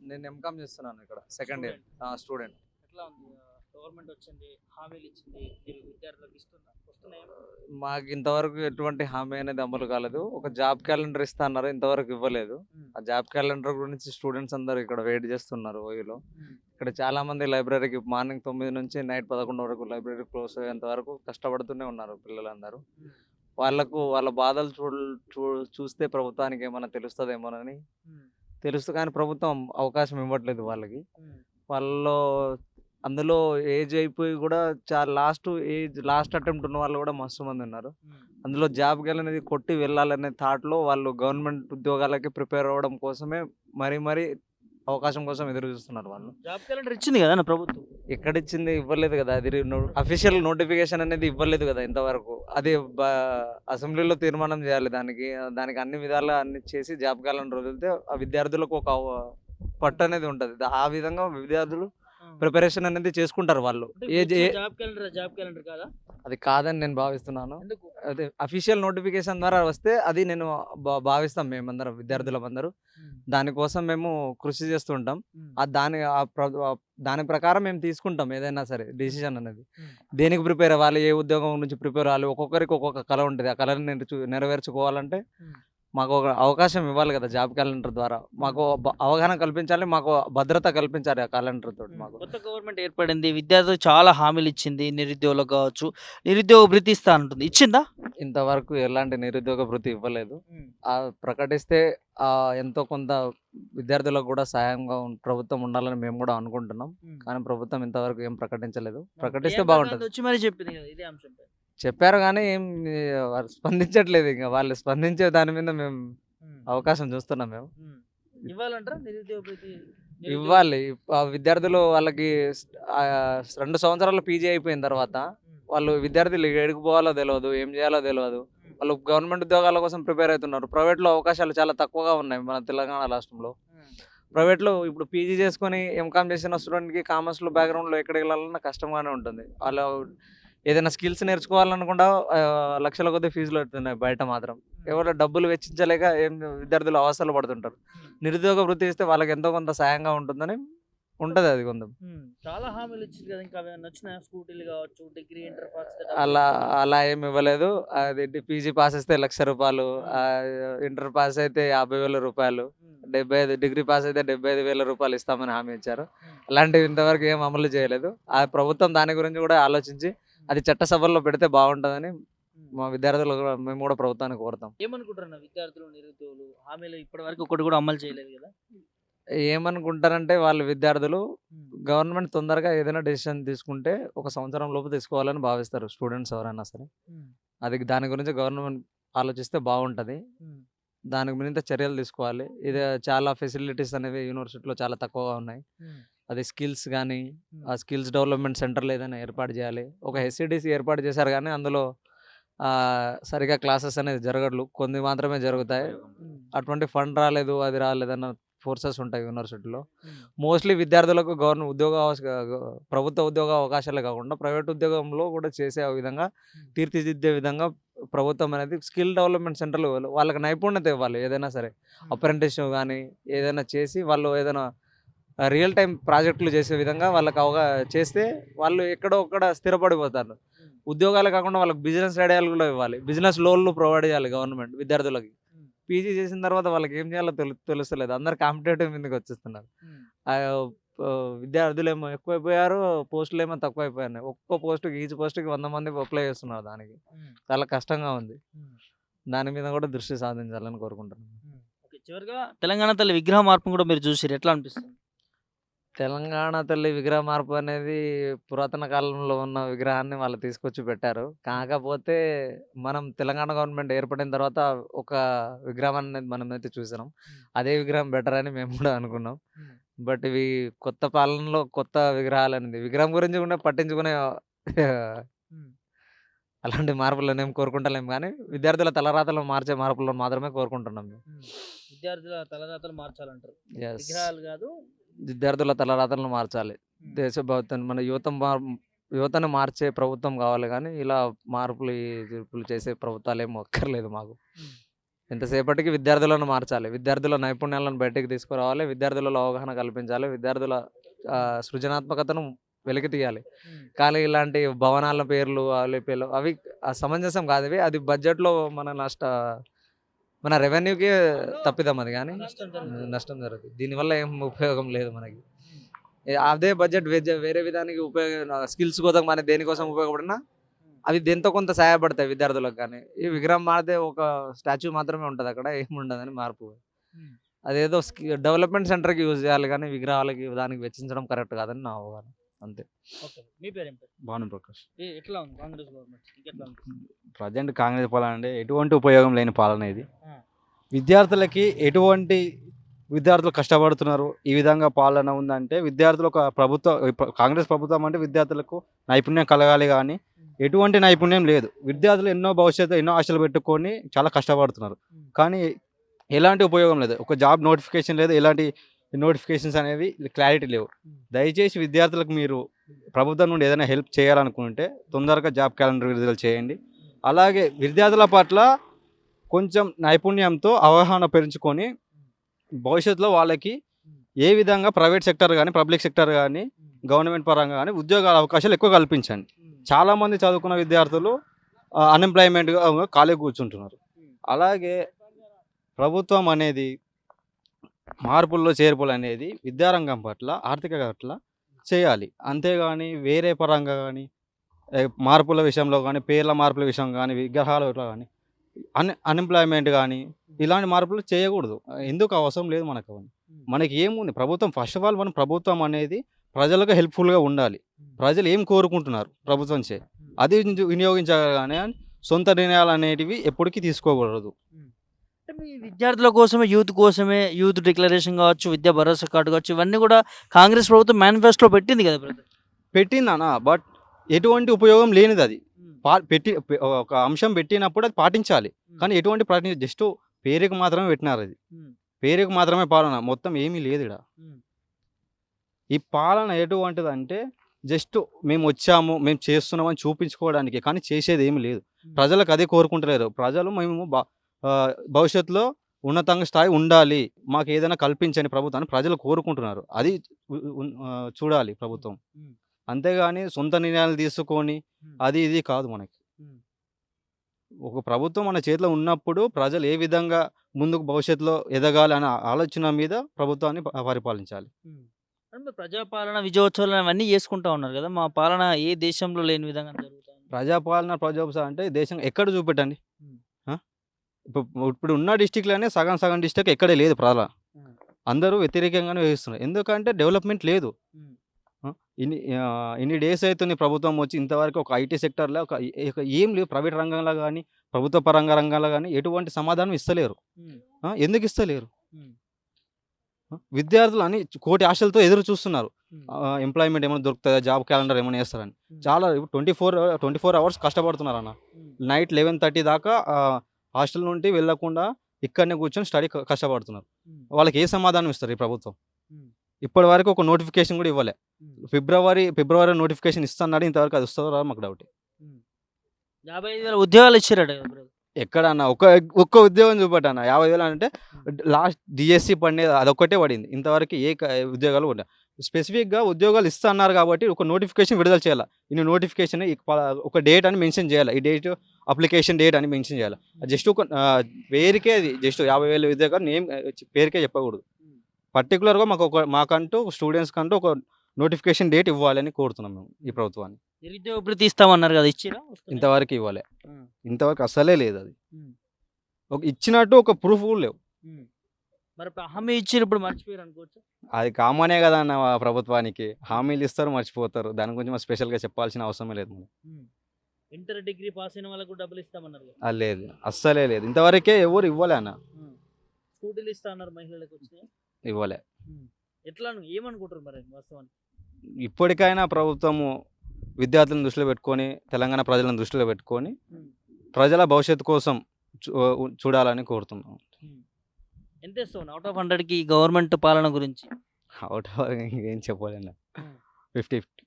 నేను ఎంకామ్ చేస్తున్నాను ఇక్కడ సెకండ్ ఇయర్ స్టూడెంట్. స్టూడెంట్. ఎట్లా ఉంది? గవర్నమెంట్ వచ్చింది, హామీలు ఇచ్చింది. మీరు విద్యార్థులకు వస్తున్నాయా? మాకు ఇంతవరకు ఎటువంటి హామీ అనేది అమలు కాలేదు. ఒక జాబ్ క్యాలెండర్ ఇస్తా అన్నారు, ఇంతవరకు ఇవ్వలేదు. హ్మ్. ఆ జాబ్ క్యాలెండర్ గురించి స్టూడెంట్స్ అందరూ ఇక్కడ వెయిట్ చేస్తున్నారు ఓయూలో. హ్మ్. ఇక్కడ చాలా మంది లైబ్రరీకి మార్నింగ్ 9 నుంచి నైట్ 11 వరకు లైబ్రరీ క్లోజ్ అయ్యేంత వరకు కష్టపడుతూనే ఉన్నారు పిల్లలందరూ. హ్మ్. వాళ్ళకు వాళ్ళ బాధలు చూ చూస్తే ప్రభుత్వానికి ఏమైనా తెలుస్తుందేమోనని హ్మ్. తెలుసు, కానీ ప్రభుత్వం అవకాశం ఇవ్వట్లేదు వాళ్ళకి. హ్మ్. వాళ్ళలో అందులో ఏజ్ అయిపోయి కూడా లాస్ట్ అటెంప్ట్ ఉన్న వాళ్ళు కూడా మస్తు మంది ఉన్నారు. హ్మ్. అందులో జాబ్‌కి అనేది కొట్టి వెళ్ళాలనే థాట్‌లో వాళ్ళు గవర్నమెంట్ ఉద్యోగాలకి ప్రిపేర్ అవ్వడం కోసమే మరీ అవకాశం కోసం ఎదురు చూస్తున్నారు వాళ్ళు. జాబ్ క్యాలెండర్ ఇచ్చింది కదా ప్రభుత్వం. ఎక్కడిచ్చింది? ఇవ్వలేదు కదా! అది అఫీషియల్ నోటిఫికేషన్ అనేది ఇవ్వలేదు కదా ఇంతవరకు. అది బ అసెంబ్లీలో తీర్మానం చేయాలి దానికి. దానికి అన్ని విధాలా అన్ని చేసి జాబ్ క్యాలెండర్ వదిలితే ఆ విద్యార్థులకు ఒక పట్టు అనేది ఉంటది. ఆ విధంగా విద్యార్థులు ప్రిపరేషన్ అనేది చేసుకుంటారు వాళ్ళు. అంటే ఇప్పుడు ఏజ్ ఇచ్చిన ఏ జాబ్ క్యాలెండర్ కాదా? అది కాదని నేను భావిస్తున్నాను. ఎందుకు? అదే అఫీషియల్ నోటిఫికేషన్ ద్వారా వస్తే అది నేను భావిస్తాం మేమందరం విద్యార్థులమందరూ. హ్మ్. దానికోసం మేము కృషి చేస్తూ ఉంటాం. హ్మ్. దాని ప్రకారం మేము తీసుకుంటాం ఏదైనా సరే హ్మ్. డెసిషన్ అనేది. హ్మ్. దేనికి ప్రిపేర్ అవ్వాలి? ఏ ఉద్యోగం నుంచి ప్రిపేర్ అవ్వాలి? ఒక్కొక్కరికి ఒక్కొక్క కల ఉంటది. ఆ కలని నెరవేర్చుకోవాలంటే హ్మ్. మాకు ఒక అవకాశం ఇవ్వాలి కదా! జాబ్ క్యాలెండర్ ద్వారా. మాకు అవగాహన కల్పించాలి. మాకు భద్రత కల్పించాలి ఆ క్యాలెండర్ తోటి మాకు. కొత్త గవర్నమెంట్ ఏర్పడింది. విద్యార్థులకు చాలా హామీలు ఇచ్చింది. నిరుద్యోగులకు కావచ్చు. నిరుద్యోగ భృతి ఇస్తా అంటుంది. ఇచ్చిందా? ఇంతవరకు ఎలాంటి నిరుద్యోగ భృతి ఇవ్వలేదు. హ్మ్. ప్రకటిస్తే ఎంతో కొంత విద్యార్థులకు కూడా సహాయంగా ప్రభుత్వం ఉండాలని మేము కూడా అనుకుంటున్నాం. హ్మ్. కానీ ప్రభుత్వం ఇంతవరకు ఏం ప్రకటించలేదు. ప్రకటిస్తే ప్రియాంక బాగుంటది. గాంధీ వచ్చి మరీ చెప్పింది కదా ఇదే అంశంపై. చెప్పారు గానీ ఏం వాళ్ళు స్పందించట్లేదు ఇంక. వాళ్ళు స్పందించే దాని మీద మేము హ్మ్. అవకాశం చూస్తున్నాం మేము. హ్మ్. ఇవ్వాలంటారా నిరుద్యోగ భృతి? ఇవ్వాలి. విద్యార్థులు వాళ్ళకి 2 సంవత్సరాలు పీజీ అయిపోయిన తర్వాత హ్మ్. వాళ్ళు విద్యార్థులు ఏడికి పోవాలో తెలవదు. ఏం చేయాలో తెలవదు. హ్మ్. వాళ్ళు గవర్నమెంట్ ఉద్యోగాల కోసం ప్రిపేర్ అవుతున్నారు. ప్రైవేట్‌లో అవకాశాలు చాలా తక్కువగా ఉన్నాయి మన తెలంగాణ రాష్ట్రంలో. హ్మ్. ప్రైవేట్‌లో ఇప్పుడు పీజీ చేసుకొని ఎంకామ్ చేసిన స్టూడెంట్‌కి కామర్స్‌లో బ్యాక్‌గ్రౌండ్‌లో ఎక్కడికెళ్ళాలన్నా కష్టంగానే ఉంటుంది. వాళ్ళు ఏదైనా స్కిల్స్ నేర్చుకోవాలనుకుండా లక్షల కొద్దీ ఫీజులు అవుతున్నాయి బయట మాత్రం. ఎవరు డబ్బులు వెచ్చించలేక విద్యార్థులు అవస్థలు పడుతుంటారు. హ్మ్. నిరుద్యోగ వృత్తి ఇస్తే వాళ్ళకి ఎంతో కొంత సాయంగా ఉంటుందని ఉంటదది కొంచెం. చాలా హామీలు ఇచ్చింది కదా! ఇంకా అవేమన్నా వచ్చినాయా? స్కూటీలు కావచ్చు, డిగ్రీ, ఇంటర్ పాస్ అయితే అలా డబ్బులిస్తాము. అలా ఏమి ఇవ్వలేదు. అదేంటి పీజీ పాస్ అయితే రూ. 1,00,000, హ్మ్. ఇంటర్ పాస్ అయితే రూ. 50,000, హ్మ్. 75 డిగ్రీ పాస్ అయితే రూ. 75,000 ఇస్తామని హామీ ఇచ్చారు. హ్మ్. అలాంటివి ఇంతవరకు ఏం అమలు చేయలేదు. ఆ ప్రభుత్వం దాని గురించి కూడా ఆలోచించి అది చట్టసభల్లో పెడితే బాగుంటదని హ్మ్. మా విద్యార్థులు కూడా మేము కూడా ప్రభుత్వాన్ని కోరుతాం. ఏమనుకుంటారన్న విద్యార్థులు, నిరుద్యోగులు హామీలు ఇప్పటివరకు ఒకటి కూడా అమలు చేయలేదు కదా! ఏమనుకుంటారంటే వాళ్ళు విద్యార్థులు హ్మ్. గవర్నమెంట్ తొందరగా ఏదైనా డెసిషన్ తీసుకుంటే ఒక సంవత్సరం లోపు తీసుకోవాలని భావిస్తారు స్టూడెంట్స్ ఎవరైనా సరే. హ్మ్. దాని గురించి గవర్నమెంట్ ఆలోచిస్తే బావుంటది. హ్మ్. దానికి మీద చర్యలు తీసుకోవాలి. ఇది చాలా ఫెసిలిటీస్ అనేవి యూనివర్సిటీలో చాలా తక్కువగా ఉన్నాయి. హ్మ్. అది స్కిల్స్ గానీ, హ్మ్. ఆ స్కిల్స్ డెవలప్‌మెంట్ సెంటర్‌లు ఏదైనా ఏర్పాటు చేయాలి. ఒక హెచ్‌సిడిసి ఏర్పాటు చేశారు గానీ, అందులో సరిగ్గా క్లాసెస్ అనేది జరగట్లు. కొన్ని మాత్రమే జరుగుతాయి. హ్మ్. అటువంటి ఫండ్ రాలేదు, అది రాలేదన్న ఫోర్సెస్ ఉంటాయి యూనివర్సిటీలో. హ్మ్. మోస్ట్‌లీ విద్యార్థులకు ప్రభుత్వ ఉద్యోగ అవకాశాలే కాకుండా, ప్రైవేట్ ఉద్యోగంలో కూడా చేసే విధంగా హ్మ్. తీర్చిదిద్దే విధంగా ప్రభుత్వం అనేది స్కిల్ డెవలప్‌మెంట్ సెంటర్‌లు వాళ్ళకి నైపుణ్యత ఇవ్వాలి ఏదైనా సరే. హ్మ్. అప్రెంటిస్‌షిప్ గానీ, ఏదైనా చేసి వాళ్ళు ఏదైనా రియల్ టైమ్ ప్రాజెక్టులు చేసే విధంగా వాళ్ళకి చేస్తే వాళ్ళు ఎక్కడో అక్కడ స్థిరపడిపోతారు. హ్మ్. ఉద్యోగాలే కాకుండా వాళ్ళకి బిజినెస్ ఐడియాలు కూడా ఇవ్వాలి. బిజినెస్ లోన్‌లు ప్రొవైడ్ చేయాలి గవర్నమెంట్ విద్యార్థులకి. హ్మ్. పీజీ చేసిన తర్వాత వాళ్ళకి ఏం చేయాలో తెలుస్తలేదు. అందరూ కాంపిటేటివ్ మీదకొచ్చేస్తున్నారు. హ్మ్. ఆహ్, విద్యార్థులేమో ఎక్కువైపోయారు. పోస్టులేమో తక్కువైపోయినాయి. ఒక్కో పోస్ట్‌కి ఈచ్ పోస్ట్‌కి 100 మంది అప్లై చేస్తున్నారు దానికి. హ్మ్. చాలా కష్టంగా ఉంది. హ్మ్. దాని మీద కూడా దృష్టి సాధించాలని కోరుకుంటున్నాను. హ్మ్. ఓకే. చివరగా తెలంగాణ తల్లి విగ్రహ మార్పును కూడా మీరు చూసిర్రు. ఎట్లా అనిపిస్తుంది? తెలంగాణ తల్లి విగ్రహ మార్పు అనేది పురాతన కాలంలో ఉన్న విగ్రహాన్ని వాళ్ళు తీసుకొచ్చి పెట్టారు. హ్మ్. కాకపోతే మనం తెలంగాణ గవర్నమెంట్ ఏర్పడిన తర్వాత ఒక విగ్రహం అనేది మనమైతే చూసాం. హ్మ్. అదే విగ్రహం బెటర్ అని మేము కూడా అనుకున్నాం. హ్మ్. బట్ ఇవి కొత్త పాలనలో కొత్త విగ్రహాలనేది విగ్రహం గురించి కూడా పట్టించుకునే హ్మ్. అలాంటి మార్పులనేం కోరుకుంటలేము గానీ, విద్యార్థుల తలరాతలను మార్చే మార్పులను మాత్రమే కోరుకుంటున్నాం మేము. హ్మ్. విద్యార్థుల తలరాతలు మార్చాలంటారు. యెస్. విగ్రహాలు గాదు. విద్యార్థుల తలరాతలను మార్చాలి. హ్మ్. దేశభక్తిని మన యువతను మార్చే ప్రభుత్వం కావాలి గానీ, ఇలా మార్పులు, ఈ తీర్పులు చేసే ప్రభుత్వాలేమి అక్కర్లేదు మాకు. హ్మ్. ఎంతసేపటికి విద్యార్థులను మార్చాలి. విద్యార్థుల నైపుణ్యాలను బయటికి తీసుకురావాలి. విద్యార్థులలో అవగాహన కల్పించాలి. విద్యార్థుల సృజనాత్మకతను వెలికి తీయాలి. కానీ ఇలాంటి భవనాల పేర్లు, పేర్లు అవి సమంజసం కాదు ఇవి. అది బడ్జెట్‌లో మన రెవెన్యూకే తప్పిదం అది గానీ నష్టం జరుగుతుంది. దీనివల్ల ఏం ఉపయోగం లేదు మనకి. అదే బడ్జెట్ వేరే విధానికి స్కిల్స్ కోసం కానీ దేనికోసం ఉపయోగపడినా అవి దేంతో కొంత సహాయపడతాయి విద్యార్థులకు గానీ. ఈ విగ్రహం మారితే ఒక స్టాచ్యూ మాత్రమే ఉంటది అక్కడ. ఏముండదని మార్పు. అదేదో డెవలప్‌మెంట్ సెంటర్‌కి యూజ్ చేయాలి గానీ విగ్రహాలకి దానికి వెచ్చించడం కరెక్ట్ కాదని నా అవగాహన. అంతే. ఓకే. మీ పేరేం పేరు? భానుప్రకాష్. ఎట్లా ఉంది కాంగ్రెస్ గవర్నమెంట్? ఇంకెట్లా ఉంది? ప్రజెంట్ కాంగ్రెస్ పాలన అంటే ఎటువంటి ఉపయోగం లేని పాలన ఇది. ఆ. విద్యార్థులకి ఎటువంటి విద్యార్థులు కష్టపడుతున్నారు ఈ విధంగా పాలన ఉందంటే విద్యార్థులు ఒక కాంగ్రెస్ ప్రభుత్వం అంటే విద్యార్థులకు నైపుణ్యం కలగాలి కానీ ఎటువంటి నైపుణ్యం లేదు. విద్యార్థులు ఎన్నో భవిష్యత్తు ఎన్నో ఆశలు పెట్టుకొని చాలా కష్టపడుతున్నారు కానీ ఎలాంటి ఉపయోగం లేదు. ఒక జాబ్ నోటిఫికేషన్ లేదు, ఎలాంటి నోటిఫికేషన్స్ అనేవి క్లారిటీ లేవు. దయచేసి విద్యార్థులకు మీరు ప్రభుత్వం నుండి ఏదైనా హెల్ప్ చేయాలనుకుంటే తొందరగా జాబ్ క్యాలెండర్ విడుదల చేయండి. అలాగే విద్యార్థుల పట్ల కొంచెం నైపుణ్యంతో అవగాహన పెంచుకొని భవిష్యత్తులో వాళ్ళకి ఏ విధంగా ప్రైవేట్ సెక్టర్ కానీ పబ్లిక్ సెక్టర్ కానీ గవర్నమెంట్ పరంగా కానీ ఉద్యోగాల అవకాశాలు ఎక్కువ కల్పించండి. చాలామంది చదువుకున్న విద్యార్థులు అన్ఎంప్లాయ్మెంట్గా ఖాళీ కూర్చుంటున్నారు. అలాగే ప్రభుత్వం అనేది మార్పుల్లో చేర్పులు అనేది విద్యారంగం పట్ల ఆర్థిక పట్ల చేయాలి. అంతేగాని వేరే పరంగా కానీ మార్పుల విషయంలో కానీ పేర్ల మార్పుల విషయం కానీ విగ్రహాల కానీ అన్ఎంప్లాయ్మెంట్ కానీ ఇలాంటి మార్పులు చేయకూడదు. ఎందుకు అవసరం లేదు మనకు. అవన్నీ మనకి ఏముంది ప్రభుత్వం ఫస్ట్ ఆఫ్ ఆల్ మనం ప్రభుత్వం అనేది ప్రజలకు హెల్ప్ఫుల్గా ఉండాలి. ప్రజలు ఏం కోరుకుంటున్నారు ప్రభుత్వం చే అది వినియోగించగానే సొంత నిర్ణయాలు అనేటివి ఎప్పటికీ తీసుకోకూడదు. అంటే మీ విద్యార్థుల కోసమే యూత్ డిక్లరేషన్ కావచ్చు, విద్యా భరోసా కార్డు కావచ్చు, ఇవన్నీ కూడా కాంగ్రెస్ ప్రభుత్వం మేనిఫెస్టోలో పెట్టింది కదా బ్రదర్. పెట్టిందనా బట్ ఎటువంటి ఉపయోగం లేనిది అది. ఒక అంశం పెట్టినప్పుడు అది పాటించాలి కానీ ఎటువంటి జస్ట్ పేరుకు మాత్రమే పెట్టినారు. అది పేరుకు మాత్రమే పాలన, మొత్తం ఏమీ లేదు ఇక్కడ. ఈ పాలన ఎటువంటిది అంటే జస్ట్ మేము వచ్చాము మేము చేస్తున్నామని చూపించుకోవడానికి కానీ చేసేది ఏమీ లేదు. ప్రజలకు అదే కోరుకుంటలేరు. ప్రజలు మేము భవిష్యత్తులో ఉన్నతంగా స్థాయి ఉండాలి, మాకు ఏదైనా కల్పించని ప్రభుత్వాన్ని ప్రజలు కోరుకుంటున్నారు. అది చూడాలి ప్రభుత్వం. అంతేగాని సొంత నిర్ణయాలు తీసుకొని అది ఇది కాదు మనకి. ఒక ప్రభుత్వం మన చేతిలో ఉన్నప్పుడు ప్రజలు ఏ విధంగా ముందుకు భవిష్యత్తులో ఎదగాలి అనే ఆలోచన మీద ప్రభుత్వాన్ని పరిపాలించాలి. ప్రజాపాలన విజయోత్సవాలు అవన్నీ చేసుకుంటా ఉన్నారు కదా, మా పాలన ఏ దేశంలో లేని విధంగా జరుగుతుంది. ప్రజాపాలన అంటే దేశం ఎక్కడ చూపెట్టండి. ఇప్పుడు ఉన్న డిస్టిక్లోనే సగం డిస్టిక్ ఎక్కడే లేదు పాలన. అందరూ వ్యతిరేకంగానే వేస్తున్నారు. ఎందుకంటే డెవలప్మెంట్ లేదు. ఇన్ని డేస్ అవుతుంది ప్రభుత్వం వచ్చి ఇంతవరకు ఒక ఐటీ సెక్టర్లో ఏం లేవు. ప్రైవేట్ రంగంలో కానీ ప్రభుత్వ రంగంలో కానీ ఎటువంటి సమాధానం ఇస్తలేరు. ఎందుకు ఇస్తలేరు? విద్యార్థులు అని కోటి ఆశలతో ఎదురు చూస్తున్నారు. ఎంప్లాయ్మెంట్ ఏమైనా దొరుకుతుందా, జాబ్ క్యాలెండర్ ఏమైనా వేస్తారని. చాలా 24 అవర్స్ కష్టపడుతున్నారు అన్న. నైట్ 11:30 దాకా హాస్టల్ నుండి వెళ్ళకుండా ఇక్కడనే కూర్చొని స్టడీ కష్టపడుతున్నారు. వాళ్ళకి ఏ సమాధానం ఇస్తారు ఈ ప్రభుత్వం? ఇప్పటి వరకు ఒక నోటిఫికేషన్ కూడా ఇవ్వలే. ఫిబ్రవరి నోటిఫికేషన్ ఇస్తున్నాడు. ఇంతవరకు అది వస్తుందో మాకు డౌట్. 55,000 ఉద్యోగాలు ఇచ్చారట. ఎక్కడన్నా ఒక్క ఉద్యోగం చూపట్టన్న 50,000 అంటే లాస్ట్ డిఎస్సి పడినది అదొక్కటే పడింది. ఇంతవరకు ఉద్యోగాలు ఉన్నాయి. స్పెసిఫిక్గా ఉద్యోగాలు ఇస్తా అన్నారు కాబట్టి ఒక నోటిఫికేషన్ విడుదల చేయాలి. ఇన్ని నోటిఫికేషన్ ఒక డేట్ అని మెన్షన్ చేయాలి. ఈ డేట్ అప్లికేషన్ డేట్ అని మెన్షన్ చేయాలి. జస్ట్ ఒక పేరుకే అది జస్ట్ 50,000 ఉద్యోగాలు నేమ్ పేరుకే చెప్పకూడదు. పర్టికులర్గా మాకంటూ స్టూడెంట్స్ కంటూ ఒక నోటిఫికేషన్ డేట్ ఇవ్వాలని కోరుతున్నాం మేము ఈ ప్రభుత్వాన్ని. నిరుద్యోగ భృతి ఇస్తామన్నారు కదా, ఇచ్చిరా? ఇంతవరకు ఇవ్వలే. ఇంతవరకు అసలే లేదు. అది ఇచ్చినట్టు ఒక ప్రూఫ్ కూడా లేవు. మరి హామీ ఇచ్చారు, ఇప్పుడు మర్చిపోయారు అనుకోవచ్చు. అది కామనే కదా అన్న ప్రభుత్వానికి. హామీలు ఇస్తారు, మర్చిపోతారు. దాని గురించి మనం స్పెషల్గా చెప్పాల్సిన అవసరమే లేదు. ఇంటర్ డిగ్రీ పాస్ అయిన వాళ్ళకు డబ్బులు ఇస్తామన్నారు. లేదు, అస్సలే లేదు. ఇంతవరకే ఎవరు ఇవ్వలే అన్న. స్కూటీలు ఇస్తా అన్నారు మహిళలకు, వచ్చినాయి? ఇవ్వలే. ఎట్లా ఏమనుకుంటారు మరి వాస్తవానికి? ఇప్పటికైనా ప్రభుత్వము విద్యార్థులను దృష్టిలో పెట్టుకొని తెలంగాణ ప్రజలను దృష్టిలో పెట్టుకొని ప్రజల భవిష్యత్తు కోసం చూడాలని కోరుతున్నాం. ఎంత ఇస్తావు అవుట్ ఆఫ్ 100కి గవర్నమెంట్ పాలన గురించి? అవుట్ ఆఫ్ ఏం చెప్పాలన్నా 50-50.